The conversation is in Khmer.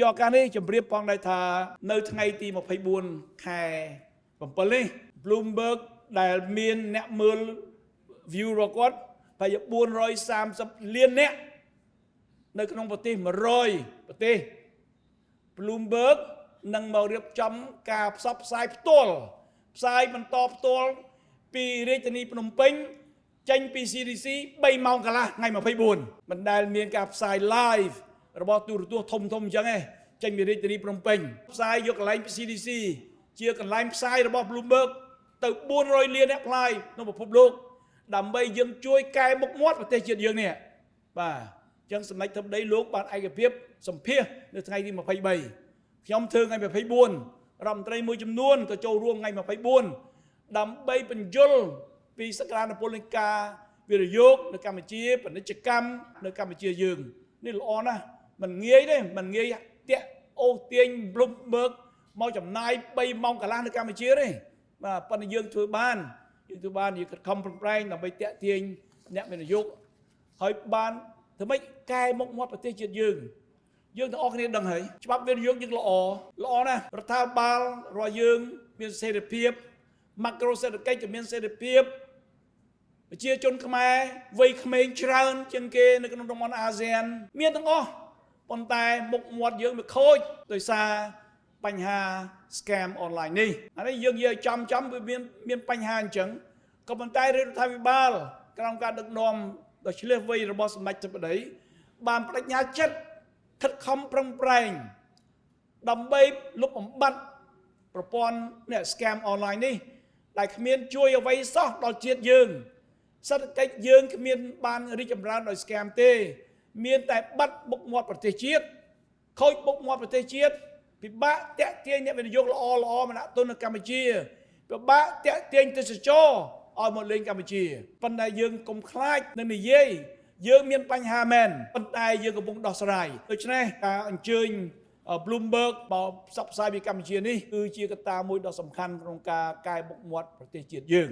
យកការនេះជម្រាបផងដែរថានៅថ្ងៃទី24ខែ7នេះ Bloomberg ដែលមានអ្នកមើល view របស់គាត់ប្រហែល430លាននាក់នៅក្នុងប្រទេស100ប្រទេស Bloomberg នឹងមករៀបចំការផ្សព្វផ្សាយផ្ទាល់ផ្សាយបន្តផ្ទាល់ពីរាជធានីភ្នំពេញចេញពី CDC 3ម៉ោងកន្លះថ្ងៃ24មិនដែលមានការផ្សាយ live របស់ទូរទស្សន៍ធំអញ្ចឹងទេចេញពីរាជធានីភ្នំពេញផ្សាយយកកន្លែងពី CDC ជាកន្លែងផ្សាយរបស់ Bloomberg ទៅ400លានអ្នកផ្សាយក្នុងពិភពលោកដើម្បីយើងជួយកែមុខមាត់ប្រទេសជាតិយើងនេះបាទអញ្ចឹងសម្ដេចធិបតីលោកបានឯកភាពសម្ភាសនៅថ្ងៃទី23ខ្ញុំធ្វើថ្ងៃ24រដ្ឋមន្ត្រីមួយចំនួនក៏ចូលរួមថ្ងៃ24ដើម្បីបញ្យលពីសក្តានុពលនៃការវិនិយោគនៅកម្ពុជាពាណិជ្ជកម្មនៅកម្ពុជាយើងនេះល្អណាស់មិនងាយទេមិនងាយតាក់អូសទាញ Bloomberg មកចំណាយ3ម៉ោងកន្លះនៅកម្ពុជាទេបាទប៉ុន្តែយើងធ្វើបានយើងខិតខំប្រឹងប្រែងដើម្បីតាក់ទាញអ្នកវិនិយោគហើយបានធ្វើម៉េចកែមុខមាត់ប្រទេសជាតិយើងទាំងអស់គ្នាដឹងហើយច្បាប់វិនិយោគយើងល្អណាស់រដ្ឋាភិបាលរបស់យើងមានសេរីភាពម៉ាក្រូសេដ្ឋកិច្ចក៏មានសេរីភាពប្រជាជនខ្មែរវ័យក្មេងច្រើនជាងគេនៅក្នុងតំបន់អាស៊ានមានទាំងអស់ប៉ុន្តែមុខមាត់យើងវាខូចដោយសារបញ្ហា scam online នេះអានេះយើងនិយាយចំវាមានបញ្ហាអញ្ចឹងក៏ប៉ុន្តែរដ្ឋាភិបាលក្រោមការដឹកនាំដ៏ឆ្លៀសវៃរបស់សម្ដេចធិបតីបានបដិញ្ញាចិត្តខិតខំប្រឹងប្រែងដើម្បីលុបបំបាត់ប្រព័ន្ធនេះ scam online នេះដែលគ្មានជួយអ្វីសោះដល់ជាតិយើងសេដ្ឋកិច្ចយើងគ្មានបានរីកចម្រើនដោយ scam ទេមានតែបាត់មុខមាត់ប្រទេសជាតិខូចមុខមាត់ប្រទេសជាតិពិបាកតាក់ទាញអ្នកវិនិយោគល្អមកដាក់ទុននៅកម្ពុជាពិបាកតាក់ទាញទេសចរឲ្យមកលេងកម្ពុជាប៉ុន្តែយើងកុំខ្លាចនឹងនិយាយយើងមានបញ្ហាមែនប៉ុន្តែយើងកំពុងដោះស្រាយដូច្នេះការអញ្ជើញ Bloomberg មកផ្សព្វផ្សាយពីកម្ពុជានេះគឺជាកត្តាមួយដ៏សំខាន់ក្នុងការកែមុខមាត់ប្រទេសជាតិយើង